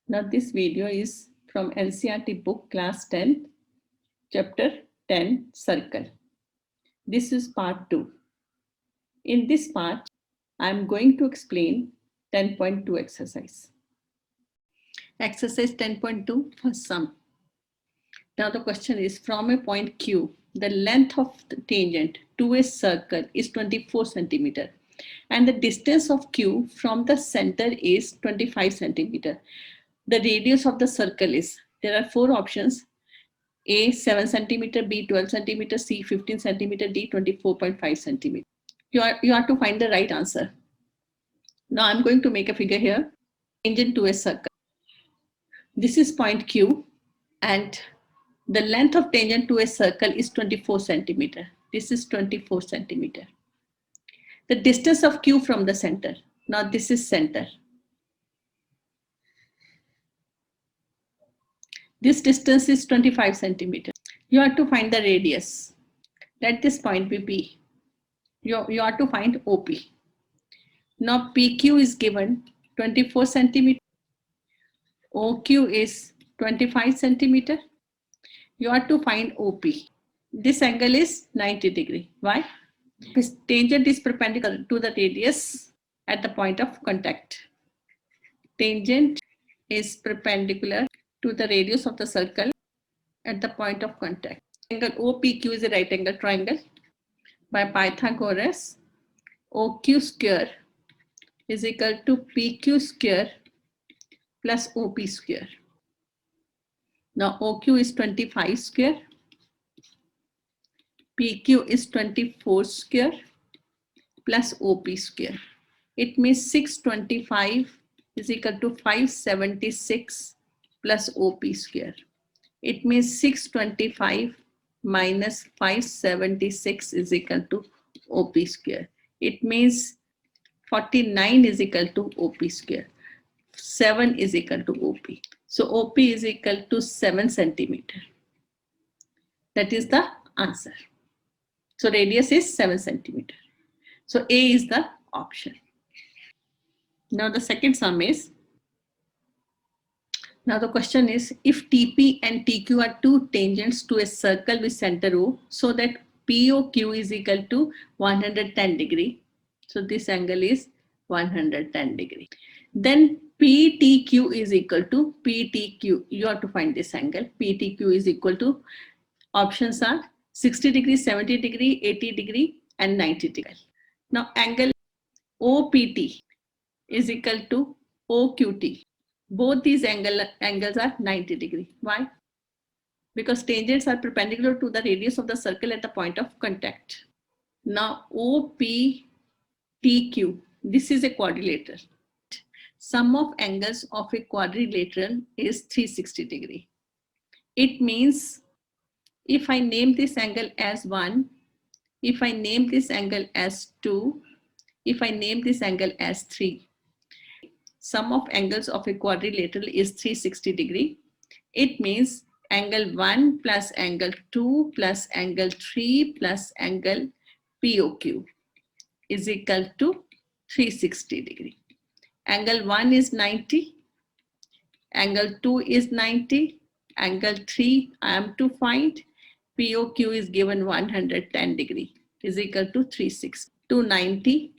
Now this video is from NCERT book class 10, chapter 10, circle. This is part 2. In this part, I am going to explain 10.2 exercise. Exercise 10.2 first sum. Now the question is, from a point Q, the length of the tangent to a circle is 24 centimeter and the distance of Q from the center is 25 centimeter. The radius of the circle is, there are 4 options, A 7 centimeter, B 12 centimeter, C 15 centimeter, D 24.5 centimeter. You have to find the right answer. Now I'm going to make a figure here, tangent to a circle. This is point Q and the length of tangent to a circle is 24 centimeter. This is 24 centimeter. The distance of Q from the center. Now this is center. This distance is 25 centimeter. You have to find the radius. Let this point be P. You have to find OP. Now PQ is given 24 centimeter. OQ is 25 centimeter. You have to find OP. This angle is 90 degree. Why? Because tangent is perpendicular to the radius at the point of contact. Tangent is perpendicular to the radius of the circle at the point of contact. Angle OPQ is a right angle triangle. By Pythagoras, OQ square is equal to PQ square plus OP square. Now OQ is 25 square, PQ is 24 square plus OP square. It means 625 is equal to 576 plus OP square. It means 625 minus 576 is equal to OP square. It means 49 is equal to OP square. 7 is equal to OP. So OP is equal to 7 centimeter. That is the answer. So radius is 7 centimeter. So A is the option. Now the second sum is, now the question is, if TP and TQ are two tangents to a circle with center O, so that POQ is equal to 110 degree. So this angle is 110 degree. Then PTQ is equal to PTQ. You have to find this angle. PTQ is equal to, options are 60 degree, 70 degree, 80 degree, and 90 degree. Now angle OPT is equal to OQT. Both these angles are 90 degree. Why? Because tangents are perpendicular to the radius of the circle at the point of contact. Now OPTQ, this is a quadrilateral. Sum of angles of a quadrilateral is 360 degree. It means if I name this angle as 1, if I name this angle as 2, if I name this angle as 3, sum of angles of a quadrilateral is 360 degree. It means angle 1 plus angle 2 plus angle 3 plus angle POQ is equal to 360 degree. Angle 1 is 90, angle 2 is 90, angle 3 I am to find, POQ is given 110 degree is equal to 360. 290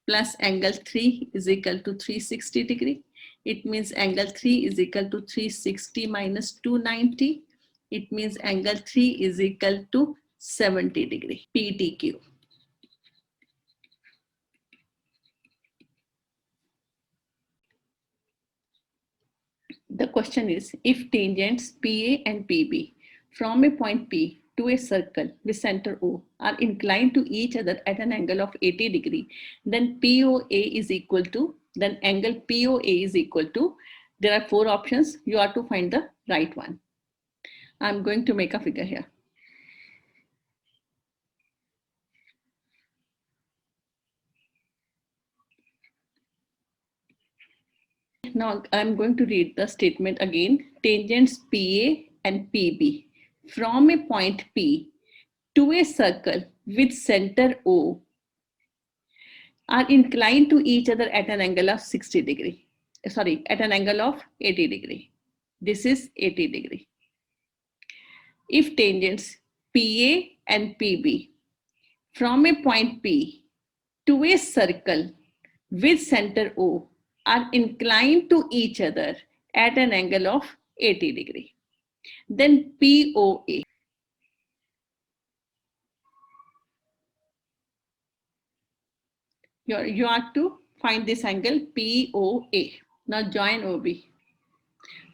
plus angle 3 is equal to 360 degree. It means angle 3 is equal to 360 minus 290. It means angle 3 is equal to 70 degree, PTQ. The question is, if tangents PA and PB from a point P to a circle with center O are inclined to each other at an angle of 80 degree, then POA is equal to, then angle POA is equal to, there are 4 options. You have to find the right one. I'm going to make a figure here. Now I'm going to read the statement again. Tangents PA and PB from a point P to a circle with center O are inclined to each other at an angle of 60 degree. sorry, at an angle of 80 degree. This is 80 degree. If tangents PA and PB from a point P to a circle with center O are inclined to each other at an angle of 80 degree, then POA. You have to find this angle POA. Now join OB.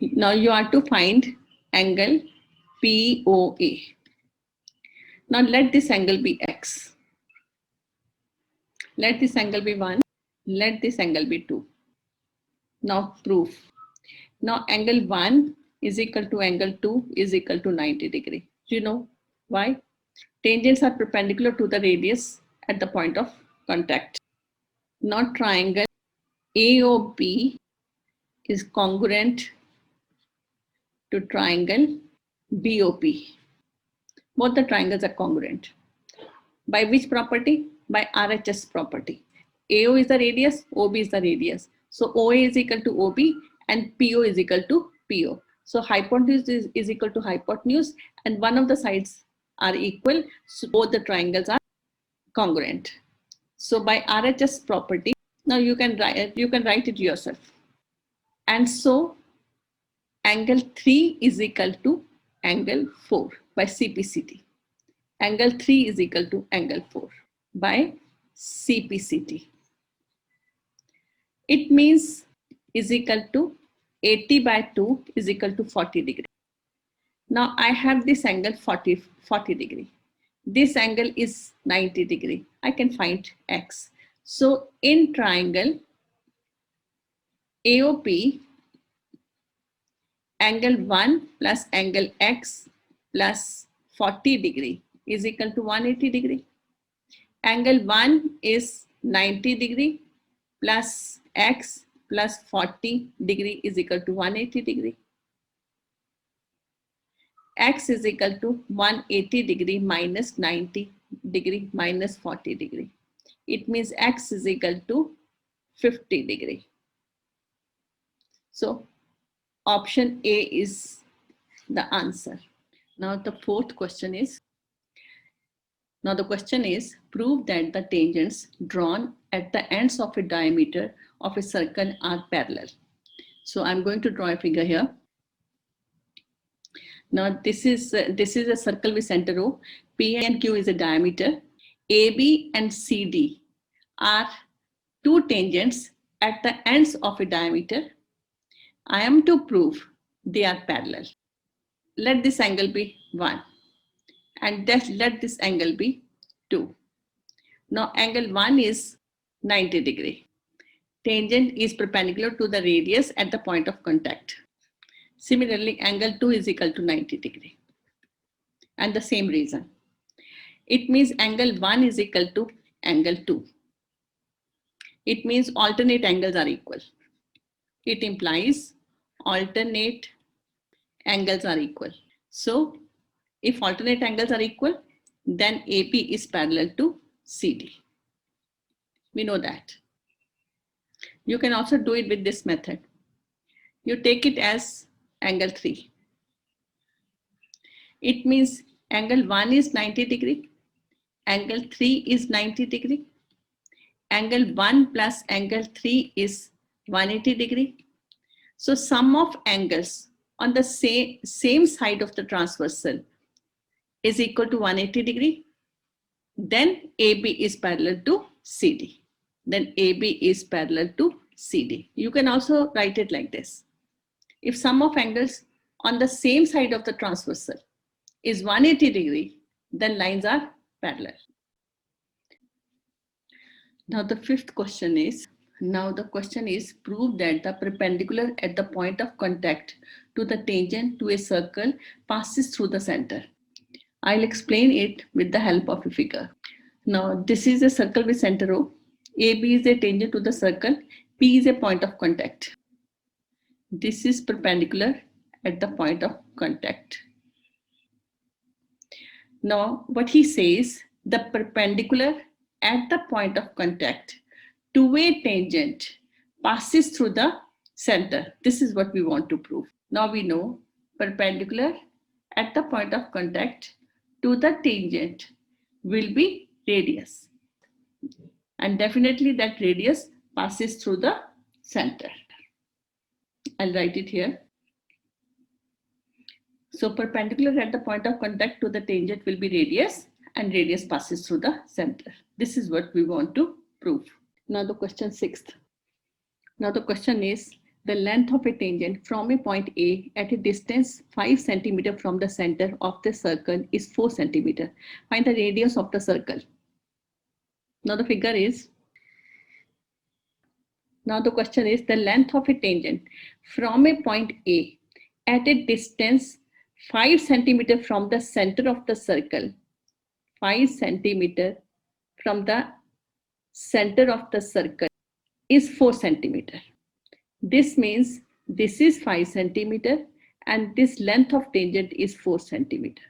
Now you have to find angle POA. Now let this angle be X. Let this angle be 1. Let this angle be 2. Now proof. Now angle 1 is equal to angle 2 is equal to 90 degree. Do you know why? Tangents are perpendicular to the radius at the point of contact. Now triangle AOB is congruent to triangle BOP. Both the triangles are congruent. By which property? By RHS property. AO is the radius, OB is the radius. So OA is equal to OB and PO is equal to PO. So hypotenuse is equal to hypotenuse and one of the sides are equal. So both the triangles are congruent. So by RHS property, now you can write it yourself. And so angle 3 is equal to angle 4 by CPCT. Angle 3 is equal to angle 4 by CPCT. It means is equal to 80 by 2 is equal to 40 degree. Now I have this angle 40 degree. This angle is 90 degree. I can find X. So in triangle AOP, angle 1 plus angle X plus 40 degree is equal to 180 degree. Angle 1 is 90 degree plus X plus 40 degree is equal to 180 degree. X is equal to 180 degree minus 90 degree minus 40 degree. It means X is equal to 50 degree. So option A is the answer. Now the fourth question is, prove that the tangents drawn at the ends of a diameter of a circle are parallel. So I'm going to draw a figure here. Now this is a circle with center O. P and Q is a diameter. AB and CD are two tangents at the ends of a diameter. I am to prove they are parallel. Let this angle be 1 and let this angle be 2. Now angle 1 is 90 degree. Tangent is perpendicular to the radius at the point of contact. Similarly, angle 2 is equal to 90 degree. And the same reason. It means angle 1 is equal to angle 2. It means alternate angles are equal. It implies alternate angles are equal. So if alternate angles are equal, then AP is parallel to CD. We know that. You can also do it with this method. You take it as angle 3. It means angle 1 is 90 degree. Angle 3 is 90 degree. Angle 1 plus angle 3 is 180 degree. So sum of angles on the same side of the transversal is equal to 180 degree. Then AB is parallel to CD. Then AB is parallel to CD. You can also write it like this. If sum of angles on the same side of the transversal is 180 degree, then lines are parallel. Now the fifth question is, prove that the perpendicular at the point of contact to the tangent to a circle passes through the center. I'll explain it with the help of a figure. Now this is a circle with center O. AB is a tangent to the circle. P is a point of contact. This is perpendicular at the point of contact. Now what he says, the perpendicular at the point of contact to a tangent passes through the center. This is what we want to prove. Now we know perpendicular at the point of contact to the tangent will be radius. And definitely that radius passes through the center. I'll write it here. So perpendicular at the point of contact to the tangent will be radius, and radius passes through the center. This is what we want to prove. Now the question 6th. Now the question is, the length of a tangent from a point A at a distance 5 centimeter from the center of the circle is 4 centimeter. Find the radius of the circle. Now the figure is, now the question is, the length of a tangent from a point A at a distance 5 centimeter from the center of the circle, 5 centimeter from the center of the circle is 4 centimeter. This means this is 5 centimeter and this length of tangent is 4 centimeter.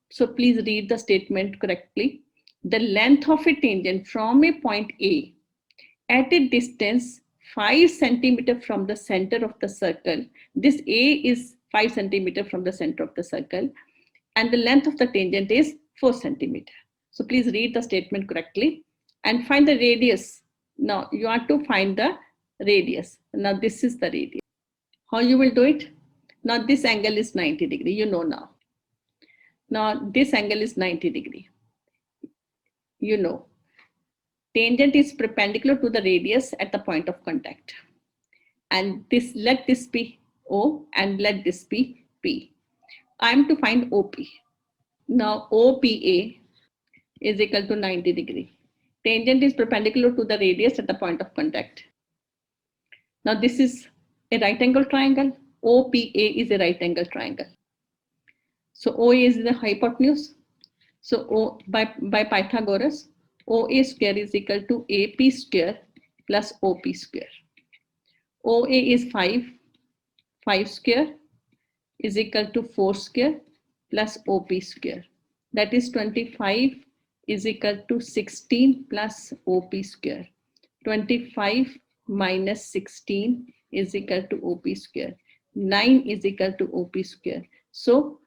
So please read the statement correctly. The length of a tangent from a point A at a distance 5 centimeter from the center of the circle. This A is 5 centimeter from the center of the circle, and the length of the tangent is 4 centimeter. So please read the statement correctly and find the radius. Now you are to find the radius. Now this is the radius. How you will do it? Now this angle is 90 degree, you know now. Now this angle is 90 degree. You know. Tangent is perpendicular to the radius at the point of contact. And this, let this be O and let this be P. I am to find OP. Now OPA is equal to 90 degree. Tangent is perpendicular to the radius at the point of contact. Now this is a right angle triangle. OPA is a right angle triangle. So OA is the hypotenuse. So by Pythagoras, OA square is equal to AP square plus OP square. OA is 5. 5 square is equal to 4 square plus OP square. That is 25 is equal to 16 plus OP square. 25 minus 16 is equal to OP square. 9 is equal to OP square. So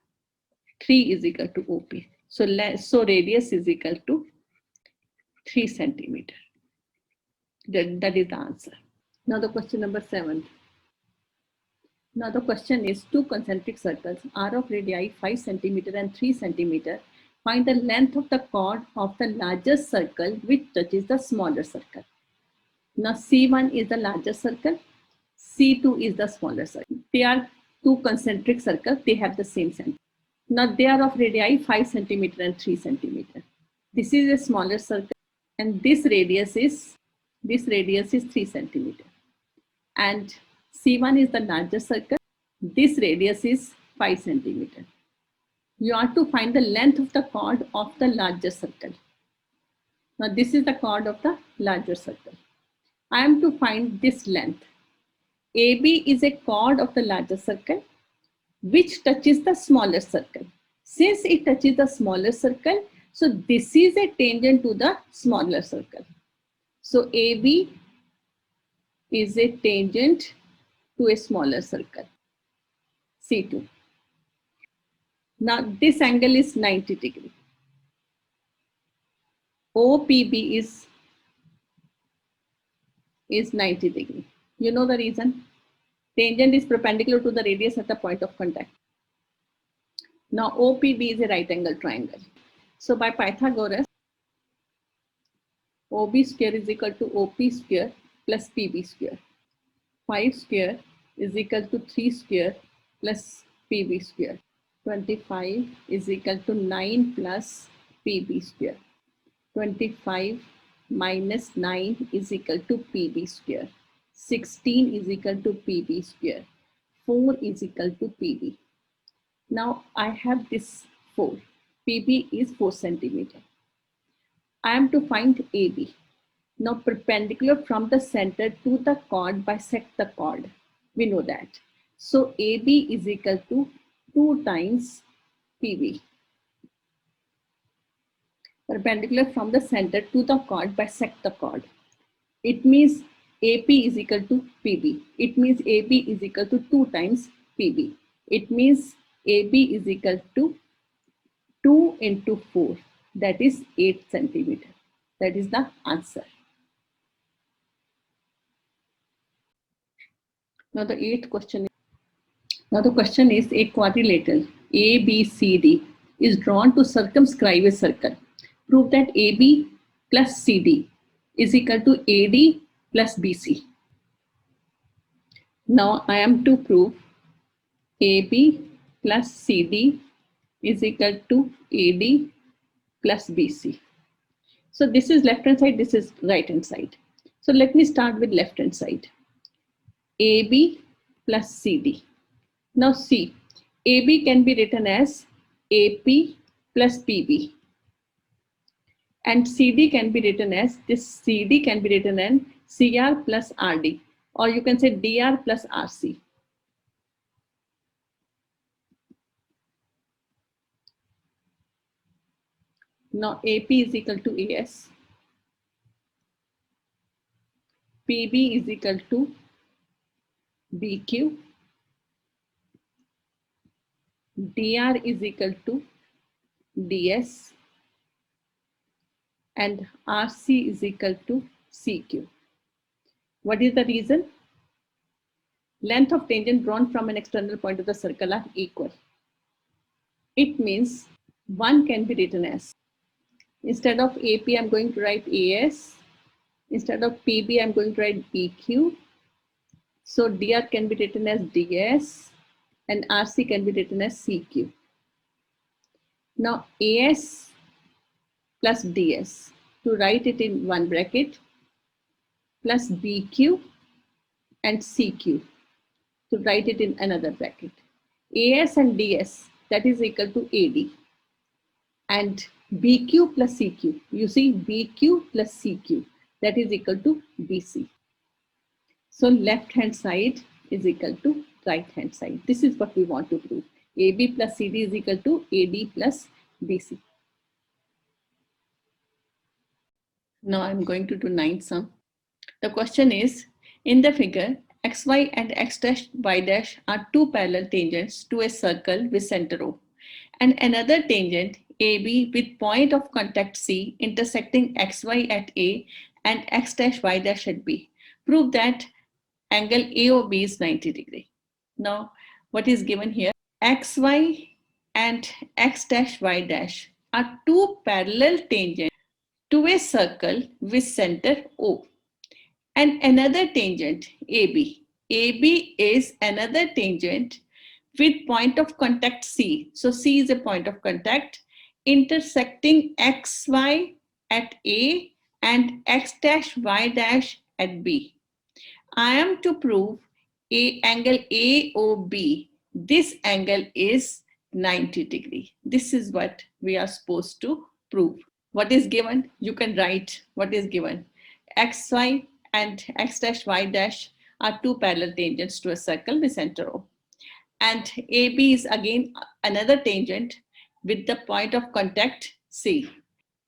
3 is equal to OP. So radius is equal to 3 centimeter. That is the answer. Now the question number 7. Now the question is, two concentric circles are of radii 5 centimeter and 3 centimeter. Find the length of the chord of the largest circle which touches the smaller circle. Now C1 is the larger circle, C2 is the smaller circle. They are two concentric circles, they have the same center. Now they are of radii 5 centimeter and 3 centimeter. This is a smaller circle and this radius is 3 centimeter. And C1 is the larger circle. This radius is 5 centimeter. You are to find the length of the chord of the larger circle. Now this is the chord of the larger circle. I am to find this length. AB is a chord of the larger circle which touches the smaller circle. Since it touches the smaller circle, so this is a tangent to the smaller circle. So AB is a tangent to a smaller circle, C2. Now this angle is 90 degree. OPB is 90 degree. You know the reason? Tangent is perpendicular to the radius at the point of contact. Now OPB is a right angle triangle. So by Pythagoras, OB square is equal to OP square plus PB square. 5 square is equal to 3 square plus PB square. 25 is equal to 9 plus PB square. 25 minus 9 is equal to PB square. 16 is equal to PB square. 4 is equal to PB. Now I have this 4. PB is 4 centimeter. I am to find AB. Now perpendicular from the center to the chord bisect the chord. We know that. So AB is equal to 2 times PB. Perpendicular from the center to the chord bisect the chord. It means AP is equal to PB. It means AB is equal to 2 times PB. It means AB is equal to 2 into 4, that is 8 centimeter. That is the answer. Now the eighth question. Now the question is, a quadrilateral ABCD is drawn to circumscribe a circle. Prove that AB plus CD is equal to AD plus BC. Now I am to prove AB plus CD is equal to AD plus BC. So this is left hand side, this is right hand side. So let me start with left hand side. AB plus CD. Now see, AB can be written as AP plus PB. And CD can be written as, this CD can be written as CR plus RD. Or you can say DR plus RC. Now AP is equal to AS. PB is equal to BQ. DR is equal to DS. And RC is equal to CQ. What is the reason? Length of tangent drawn from an external point of the circle are equal. It means one can be written as, instead of AP, I'm going to write AS. Instead of PB, I'm going to write BQ. So DR can be written as DS and RC can be written as CQ. Now AS plus DS, to write it in one bracket, plus BQ and CQ, to write it in another bracket. AS and DS, that is equal to AD. And BQ plus CQ, you see BQ plus CQ, that is equal to BC. So left hand side is equal to right hand side. This is what we want to prove. AB plus CD is equal to AD plus BC. Now I'm going to do ninth sum. The question is, in the figure, xy and x dash y dash are two parallel tangents to a circle with center O, and another tangent AB with point of contact C intersecting xy at A and x dash y dash at B. Prove that angle AOB is 90 degree. Now, what is given here? XY and x dash y dash are two parallel tangents to a circle with center O, and another tangent AB. AB is another tangent with point of contact C. So C is a point of contact intersecting XY at A and X dash Y dash at B. I am to prove angle AOB. This angle is 90 degree. This is what we are supposed to prove. What is given? You can write what is given. XY and X dash Y dash are two parallel tangents to a circle with center O. And AB is again another tangent with the point of contact C.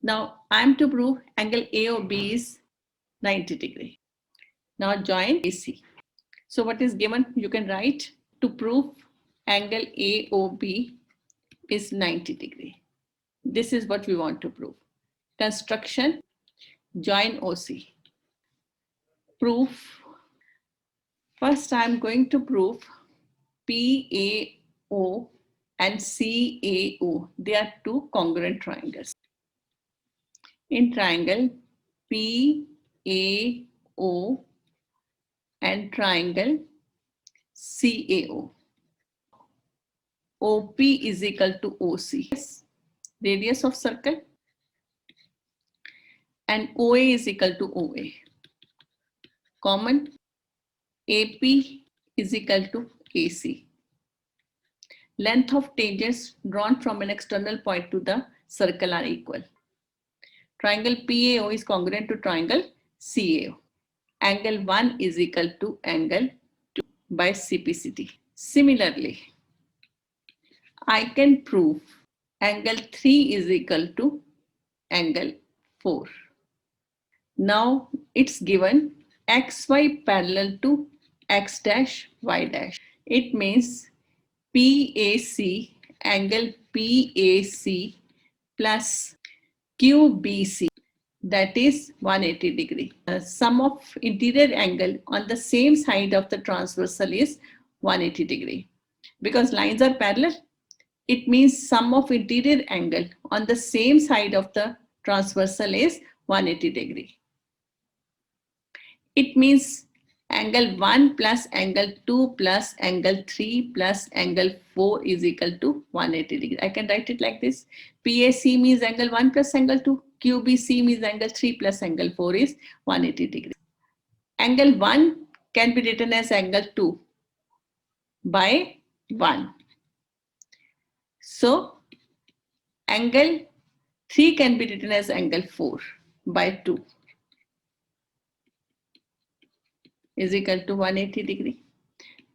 Now I am to prove angle AOB is 90 degree. Now join AC. So what is given? You can write, to prove angle AOB is 90 degree. This is what we want to prove. Construction, join OC. Proof. First, I'm going to prove PAO and CAO. They are two congruent triangles. In triangle PAO and triangle CAO, OP is equal to OC, radius of circle, and OA is equal to OA. Common, AP is equal to AC. Length of tangents drawn from an external point to the circle are equal. Triangle PAO is congruent to triangle CAO. Angle 1 is equal to angle 2 by CPCT. Similarly, I can prove angle 3 is equal to angle 4. Now it's given xy parallel to x dash y dash. It means PAC, angle PAC plus QBC, that is 180 degree. Sum of interior angle on the same side of the transversal is 180 degree. Because lines are parallel, it means sum of interior angle on the same side of the transversal is 180 degree. It means angle 1 plus angle 2 plus angle 3 plus angle 4 is equal to 180 degree. I can write it like this. PAC means angle 1 plus angle 2. QBC means angle 3 plus angle 4 is 180 degree. Angle 1 can be written as angle 2 by 1. So angle 3 can be written as angle 4 by 2 is equal to 180 degree.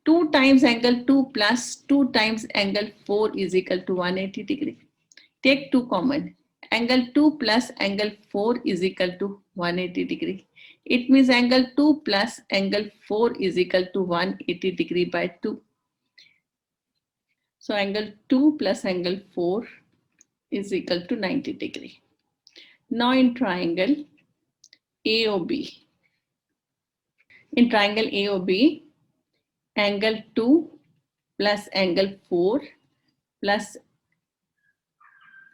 2 times angle 2 plus 2 times angle 4 is equal to 180 degree. Take 2 common. Angle 2 plus angle 4 is equal to 180 degree. It means angle 2 plus angle 4 is equal to 180 degree by 2. So angle 2 plus angle 4 is equal to 90 degree. Now in triangle AOB. In triangle AOB, angle 2 plus angle 4 plus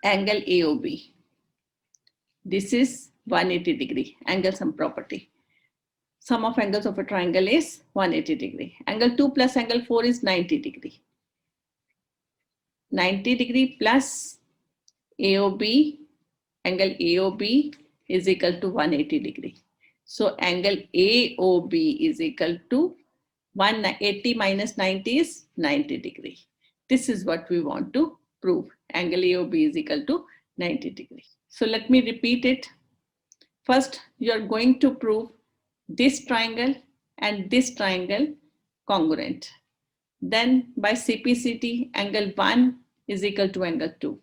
angle AOB. This is 180 degree, angle sum property. Sum of angles of a triangle is 180 degree. Angle 2 plus angle 4 is 90 degree. 90 degree plus AOB, angle AOB is equal to 180 degree. So angle AOB is equal to 180 minus 90 is 90 degree. This is what we want to prove. Angle AOB is equal to 90 degree. So let me repeat it. First, you are going to prove this triangle and this triangle congruent. Then by CPCT, angle 1 is equal to angle 2.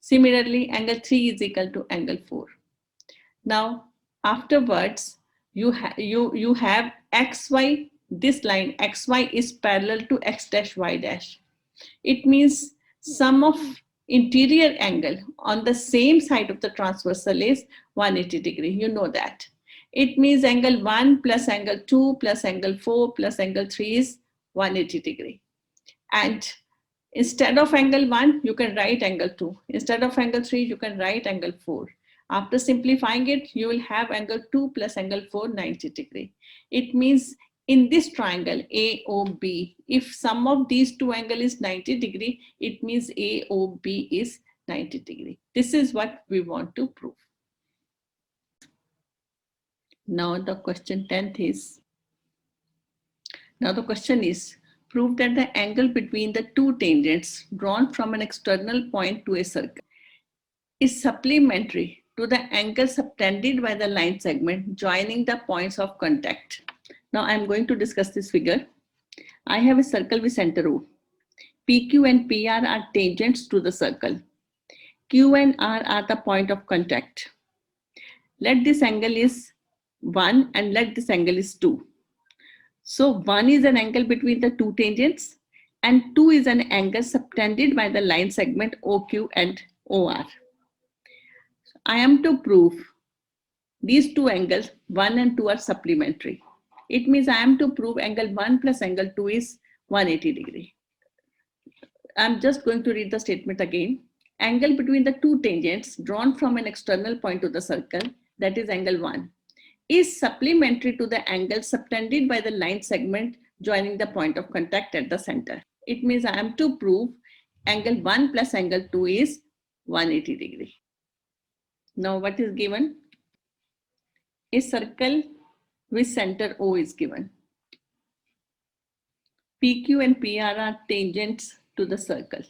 Similarly, angle 3 is equal to angle 4. Now, afterwards, you have XY, this line XY is parallel to X dash Y dash. It means sum of interior angle on the same side of the transversal is 180 degree. You know that. It means angle 1 plus angle 2 plus angle 4 plus angle 3 is 180 degree. And instead of angle 1, you can write angle 2. Instead of angle 3, you can write angle 4. After simplifying it, you will have angle 2 plus angle 4, 90 degree. It means in this triangle AOB, if sum of these two angles is 90 degree, it means AOB is 90 degree. This is what we want to prove. Now the question 10th is, prove that the angle between the two tangents drawn from an external point to a circle is supplementary to the angle subtended by the line segment joining the points of contact. Now I'm going to discuss this figure. I have a circle with center O. PQ and PR are tangents to the circle. Q and R are the point of contact. Let this angle is 1 and let this angle is 2. So 1 is an angle between the two tangents and 2 is an angle subtended by the line segment OQ and OR. I am to prove these two angles 1 and 2 are supplementary. It means I am to prove angle 1 plus angle 2 is 180 degree. I'm just going to read the statement again. Angle between the two tangents drawn from an external point to the circle, that is angle 1, is supplementary to the angle subtended by the line segment joining the point of contact at the center. It means I am to prove angle 1 plus angle 2 is 180 degree. Now what is given? A circle with center O is given. PQ and PR are tangents to the circle.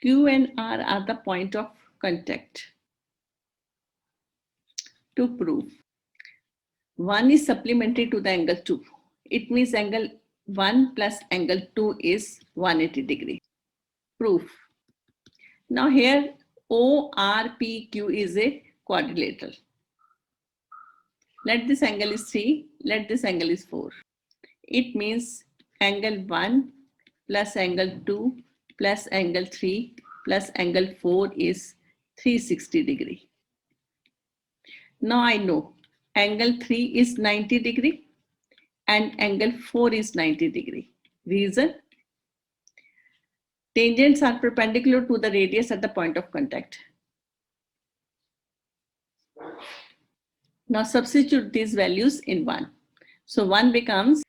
Q and R are the point of contact. To prove 1 is supplementary to the angle 2. It means angle 1 plus angle 2 is 180 degree. Proof. Now here ORPQ is a quadrilateral. Let this angle is 3, let this angle is 4. It means angle 1 plus angle 2 plus angle 3 plus angle 4 is 360 degree. Now I know angle 3 is 90 degree and angle 4 is 90 degree. Reason? Tangents are perpendicular to the radius at the point of contact. Now substitute these values in 1. So 1 becomes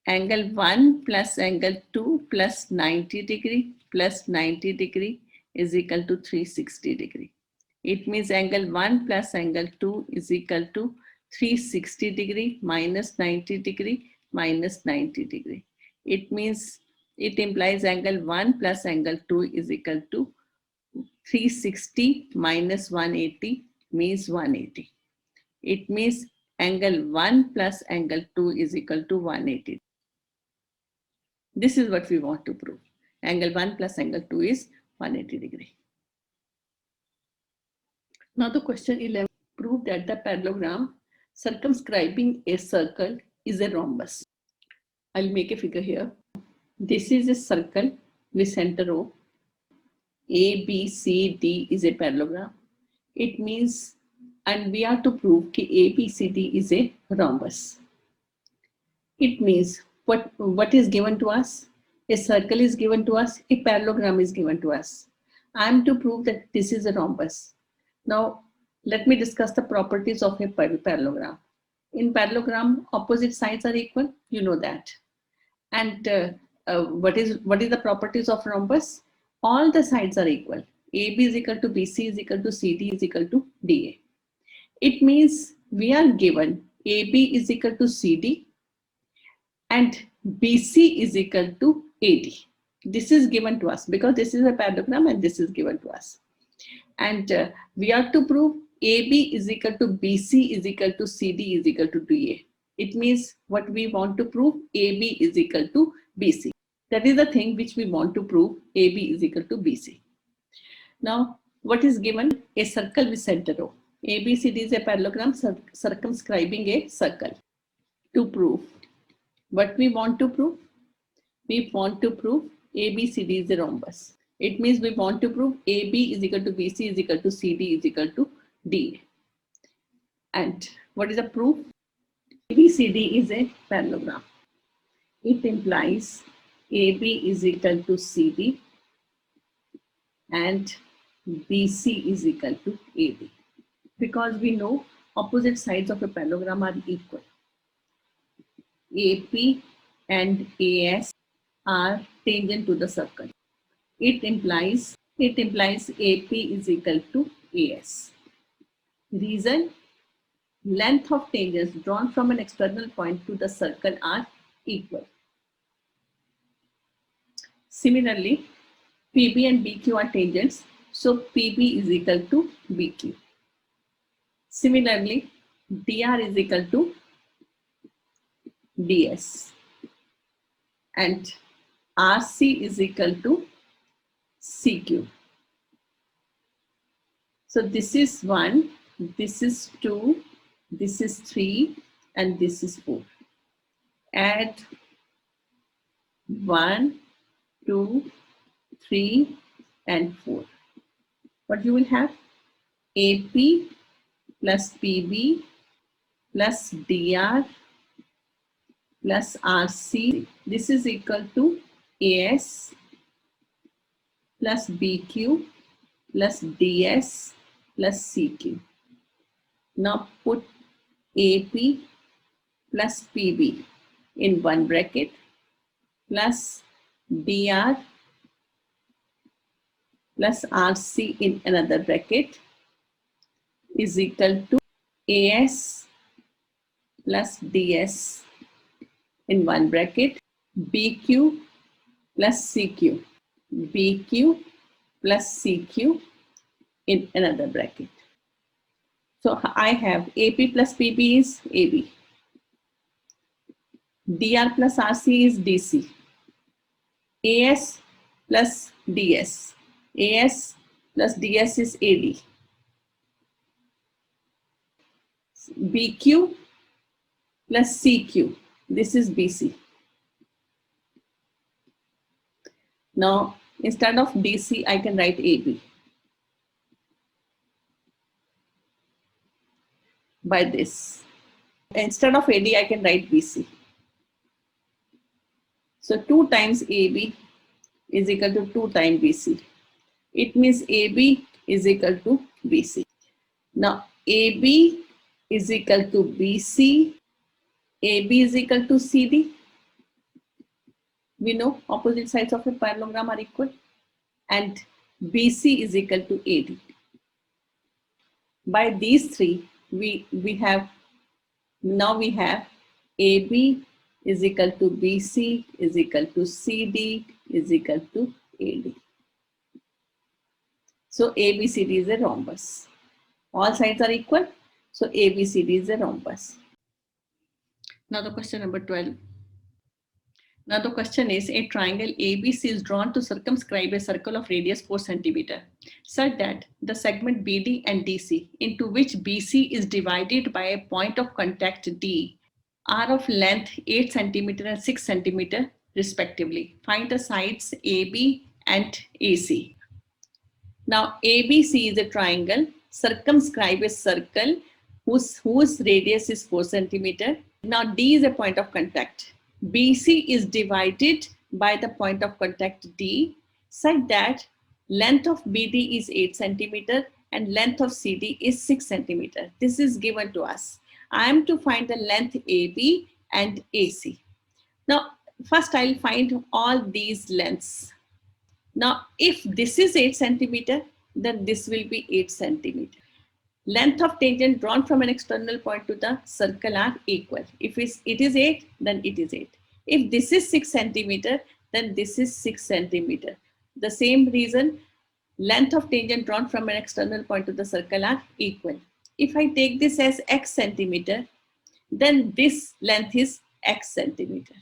angle 1 plus angle 2 plus 90 degree plus 90 degree is equal to 360 degree. It means angle 1 plus angle 2 is equal to 360 degree minus 90 degree minus 90 degree. It means it implies angle 1 plus angle 2 is equal to 360 minus 180 means 180. It means angle 1 plus angle 2 is equal to 180. This is what we want to prove. Angle 1 plus angle 2 is 180 degree. Now the question 11, prove that the parallelogram circumscribing a circle is a rhombus. I'll make a figure here. This is a circle with center O. A, B, C, D is a parallelogram. It means, and we are to prove that A, B, C, D is a rhombus. It means what is given to us? A circle is given to us, a parallelogram is given to us. I am to prove that this is a rhombus. Now, let me discuss the properties of a parallelogram. In parallelogram, opposite sides are equal, you know that. And what is the properties of rhombus? All the sides are equal. AB is equal to BC is equal to CD is equal to DA. It means we are given AB is equal to CD and BC is equal to AD. This is given to us because this is a parallelogram and this is given to us. And we are to prove AB is equal to BC is equal to CD is equal to DA. It means what we want to prove, AB is equal to BC. That is the thing which we want to prove, AB is equal to BC. Now, what is given? A circle with center O. ABCD is a parallelogram circumscribing a circle. To prove, what we want to prove? We want to prove ABCD is a rhombus. It means we want to prove AB is equal to BC is equal to CD is equal to DA. And what is the proof? ABCD is a parallelogram. It implies AB is equal to CD and BC is equal to AD. Because we know opposite sides of a parallelogram are equal. AP and AS are tangent to the circle. It implies AP is equal to AS. Reason? Length of tangents drawn from an external point to the circle are equal. Similarly, PB and BQ are tangents, so PB is equal to BQ. Similarly, DR is equal to DS and RC is equal to CQ. So this is 1, this is 2, this is 3 and this is 4. Add 1, 2, 3 and 4. What you will have? AP plus PB plus DR plus RC. This is equal to AS plus BQ plus DS plus CQ. Now put AP plus PB in one bracket plus DR plus RC in another bracket is equal to AS plus DS in one bracket, BQ plus CQ, BQ plus CQ in another bracket. So I have AP plus PB is AB, DR plus RC is DC, AS plus DS, AS plus DS is AD, BQ plus CQ. This is BC. Now, instead of DC, I can write AB by this. Instead of AD, I can write BC. So 2 times AB is equal to 2 times BC. It means AB is equal to BC. Now, AB is equal to BC. AB is equal to CD. We know opposite sides of a parallelogram are equal. And BC is equal to AD. By these three, we have AB is equal to BC is equal to CD is equal to AD. So ABCD is a rhombus. All sides are equal. So ABCD is a rhombus. Now the question number 12. Now the question is, a triangle ABC is drawn to circumscribe a circle of radius 4 cm such that the segment BD and DC, into which BC is divided by a point of contact D, are of length 8 cm and 6 cm respectively. Find the sides AB and AC. Now ABC is a triangle, circumscribe a circle whose radius is 4 cm. Now D is a point of contact. BC is divided by the point of contact D such that length of BD is 8 cm and length of CD is 6 cm. This is given to us. I am to find the length AB and AC. Now, first I'll find all these lengths. Now, if this is 8 cm, then this will be 8 cm. Length of tangent drawn from an external point to the circle are equal. If it is 8, then it is 8. If this is 6 cm, then this is 6 cm. The same reason, length of tangent drawn from an external point to the circle are equal. If I take this as x centimeter, then this length is x centimeter.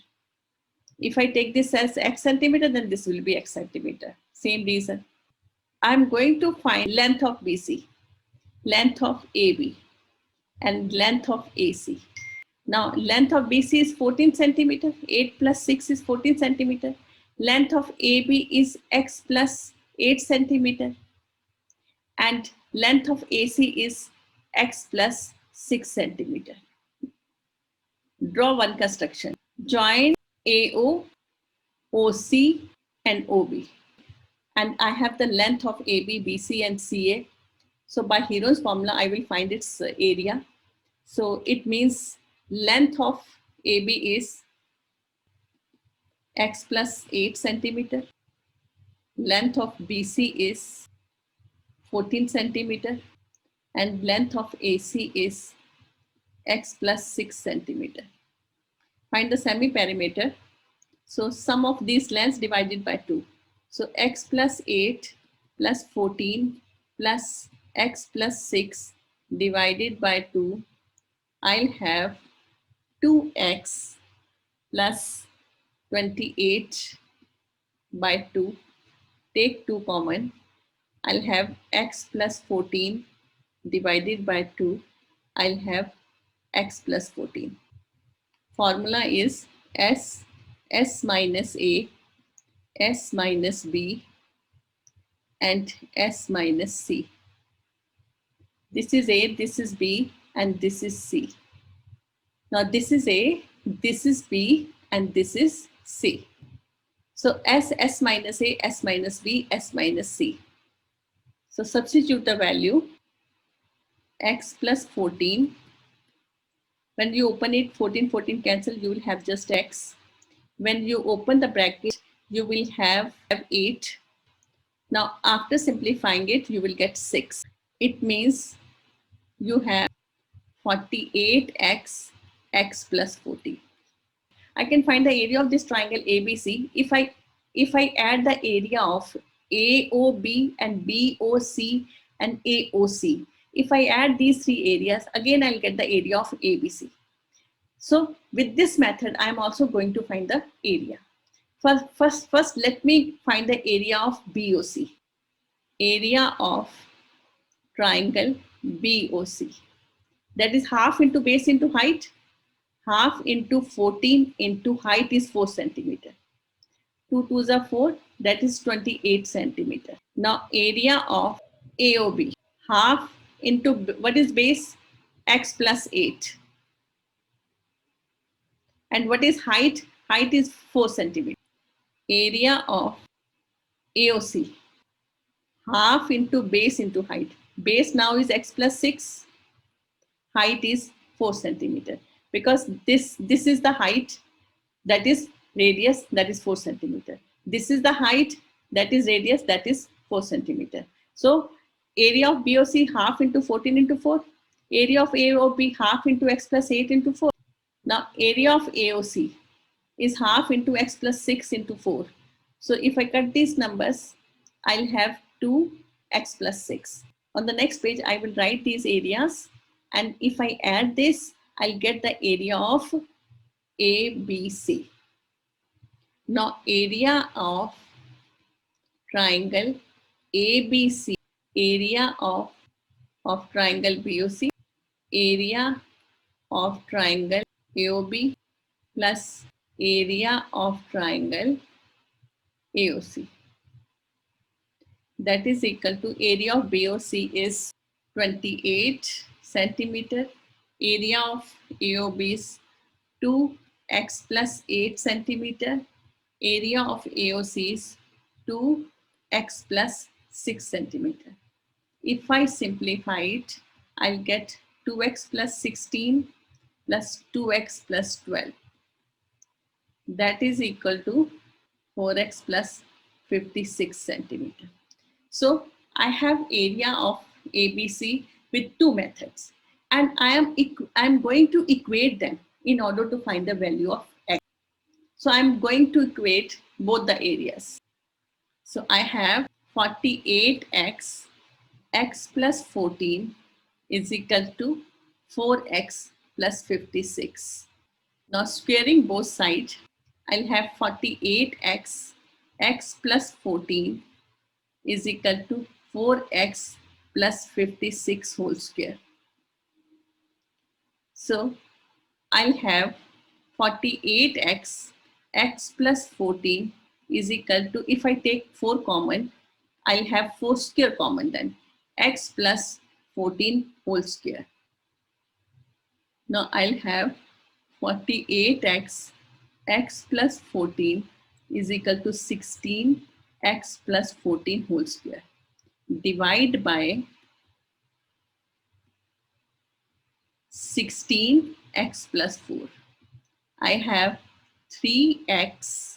If I take this as x centimeter, then this will be x centimeter. Same reason. I'm going to find length of BC, length of AB, and length of AC. Now, length of BC is 14 centimeter. 8 plus 6 is 14 centimeter. Length of AB is x plus 8 centimeter. And length of AC is x plus 6 centimeter. Draw one construction. Join AO, OC, and OB. And I have the length of AB, BC, and CA. So by Heron's formula, I will find its area. So it means length of AB is x plus 8 centimeter. Length of BC is 14 centimeter. And length of AC is x plus 6 centimeter. Find the semi-perimeter. So sum of these lengths divided by 2. So x plus 8 plus 14 plus x plus 6 divided by 2, I'll have 2x plus 28 by 2. Take 2 common. I'll have x plus 14 divided by 2. I'll have x plus 14. Formula is s minus a, s minus b, and s minus c. This is a, this is b, and this is c. Now this is a, this is b, and this is c. So s minus a, s minus b, s minus c. So substitute the value x plus 14. When you open it, 14 cancel, you will have just x. When you open the bracket, you will have 8. Now after simplifying it, you will get 6. It means you have 48x, x plus 40. I can find the area of this triangle ABC if I add the area of AOB and BOC and AOC. If I add these three areas, again I'll get the area of ABC. So with this method, I'm also going to find the area. First, let me find the area of BOC. Area of triangle BOC. That is half into base into height. half into 14 into height is 4 centimeter. 2 2s are 4, that is 28 centimeter. Now area of AOB, half into what is base? X plus 8. And what is height? Height is 4 centimeter. Area of AOC, half into base into height. Base now is X plus 6. Height is 4 centimeter. Because this is the height, that is radius, that is 4 centimeter. This is the height, that is radius, that is 4 centimeter. So area of BOC half into 14 into 4. Area of AOB half into X plus 8 into 4. Now area of AOC is half into X plus 6 into 4. So if I cut these numbers, I'll have 2X plus 6. On the next page, I will write these areas. And if I add this, I'll get the area of ABC. Now area of triangle ABC, area of triangle BOC, area of triangle AOB plus area of triangle AOC. That is equal to area of BOC is 28 centimeter. Area of AOB is 2x plus 8 centimeter. Area of AOC is 2x plus 6 centimeter. If I simplify it, I'll get 2x plus 16 plus 2x plus 12. That is equal to 4x plus 56 centimeter. So I have area of ABC with two methods, and I am going to equate them in order to find the value of x. So I'm going to equate both the areas. So I have 48x, x plus 14 is equal to 4x plus 56. Now squaring both sides, I'll have 48x, x plus 14 is equal to 4x plus 56 whole square. So I'll have 48x, x plus 14 is equal to, if I take 4 common, I'll have 4 square common then, x plus 14 whole square. Now I'll have 48x, x plus 14 is equal to 16x plus 14 whole square. Divide by 16x plus 4. I have 3x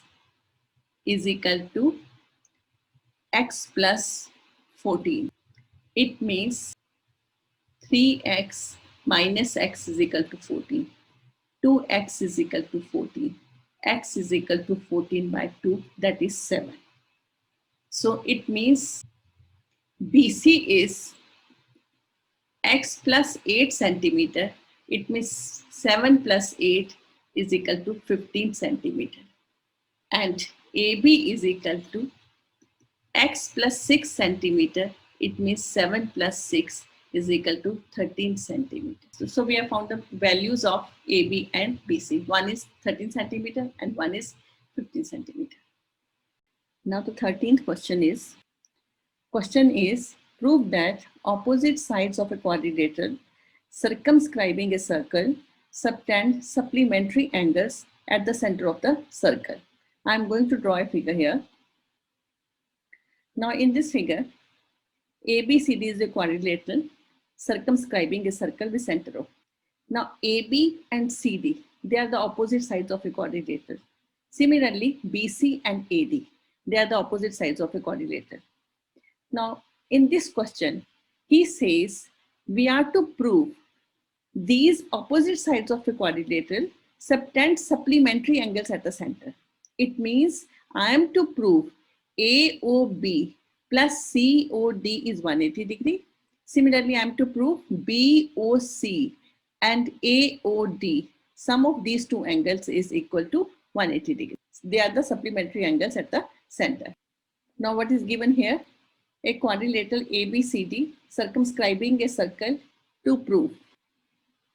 is equal to x plus 14. It means 3x minus x is equal to 14. 2x is equal to 14. X is equal to 14 by 2, that is 7. So it means BC is x plus 8 centimeter. It means 7 plus 8 is equal to 15 centimeter. And AB is equal to x plus 6 centimeter. It means 7 plus 6 is equal to 13 centimeters. So we have found the values of AB and BC. One is 13 centimeter and one is 15 centimeter. Now the 13th question is prove that opposite sides of a quadrilateral circumscribing a circle subtend supplementary angles at the center of the circle. I'm going to draw a figure here. Now in this figure, ABCD is a quadrilateral circumscribing a circle with center O. Now AB and CD, they are the opposite sides of a quadrilateral. Similarly, BC and AD, they are the opposite sides of a quadrilateral. Now in this question, he says we are to prove these opposite sides of a quadrilateral subtend supplementary angles at the center. It means I am to prove AOB plus COD is 180 degree. Similarly, I am to prove BOC and AOD. Sum of these two angles is equal to 180 degrees. They are the supplementary angles at the center. Now what is given here? A quadrilateral ABCD circumscribing a circle to prove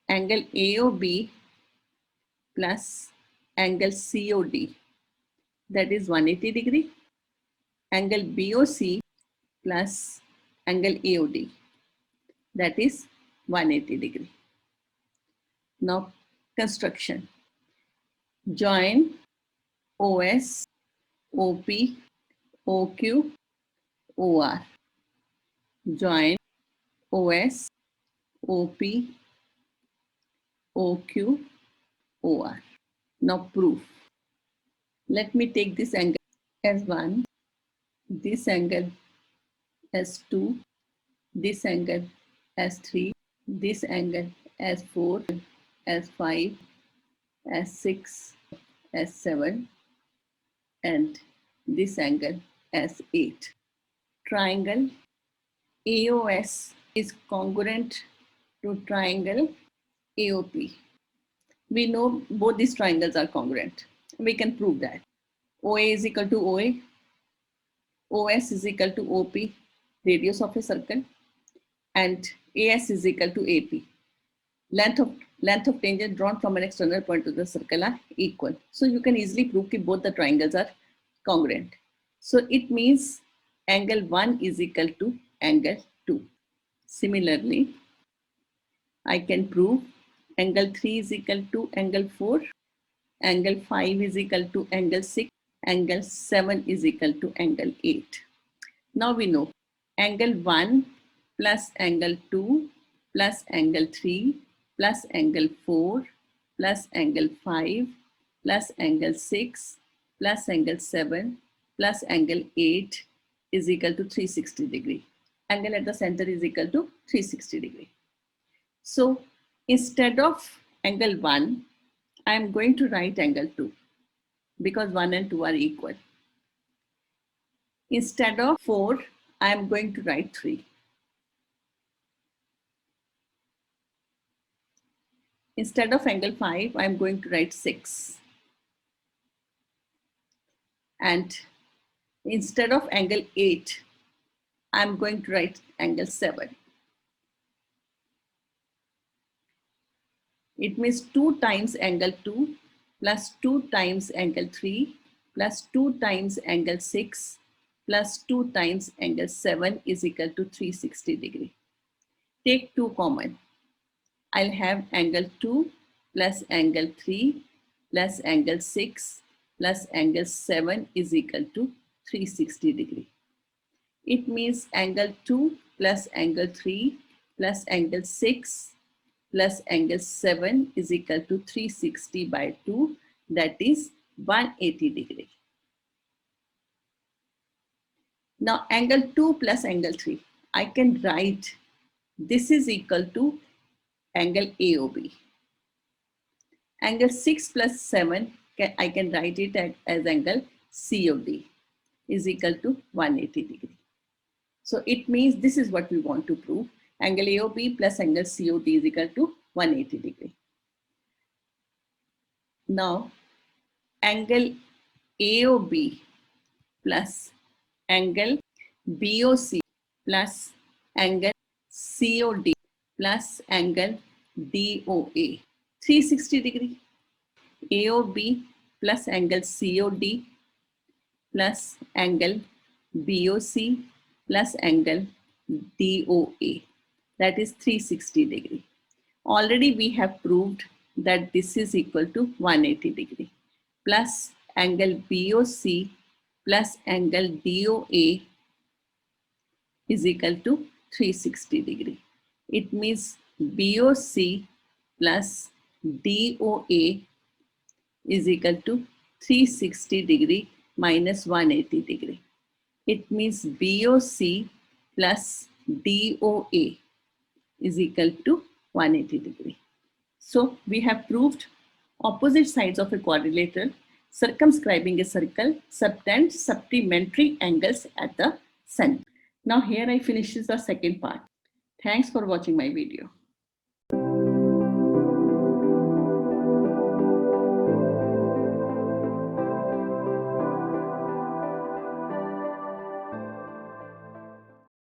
angle AOB plus angle COD, that is 180 degree. Angle BOC plus angle AOD, that is 180 degree. Now construction. Join OS, OP, OQ, OR. Join OS, OP, OQ, OR. Now proof. Let me take this angle as 1, this angle as 2, this angle as 3, this angle as 4, as 5, as 6, as 7, and this angle as 8. Triangle AOS is congruent to triangle AOP. We know both these triangles are congruent. We can prove that. OA is equal to OA, OS is equal to OP, radius of a circle, and AS is equal to AP. Length of tangent drawn from an external point to the circle are equal. So you can easily prove that both the triangles are congruent. So it means angle 1 is equal to angle 2. Similarly, I can prove angle 3 is equal to angle 4, angle 5 is equal to angle 6, angle 7 is equal to angle 8. Now we know angle 1 plus angle 2 plus angle 3 plus angle 4 plus angle 5 plus angle 6 plus angle 7 plus angle 8 is equal to 360 degree. Angle at the center is equal to 360 degree. So instead of angle 1, I am going to write angle 2 because 1 and 2 are equal. Instead of 4, I am going to write 3. Instead of angle 5, I am going to write 6. And instead of angle 8, I am going to write angle 7. It means 2 times angle 2 plus 2 times angle 3 plus 2 times angle 6 plus 2 times angle 7 is equal to 360 degree. Take 2 common. I'll have angle 2 plus angle 3 plus angle 6 plus angle 7 is equal to 360 degree. It means angle 2 plus angle 3 plus angle 6 plus angle 7 is equal to 360 by 2, that is 180 degree. Now angle 2 plus angle 3, I can write this is equal to angle AOB. Angle 6 plus 7, I can write it as angle COD is equal to 180 degree. So it means this is what we want to prove. Angle AOB plus angle COD is equal to 180 degree. Now angle AOB plus angle BOC plus angle COD plus angle DOA, 360 degree. AOB plus angle COD plus angle BOC plus angle DOA, that is 360 degree. Already we have proved that this is equal to 180 degree plus angle BOC plus angle DOA is equal to 360 degree. It means BOC plus DOA is equal to 360 degree minus 180 degree. It means BOC plus DOA is equal to 180 degree. So we have proved opposite sides of a quadrilateral circumscribing a circle subtend supplementary angles at the center. Now here I finishes the second part. Thanks for watching my video.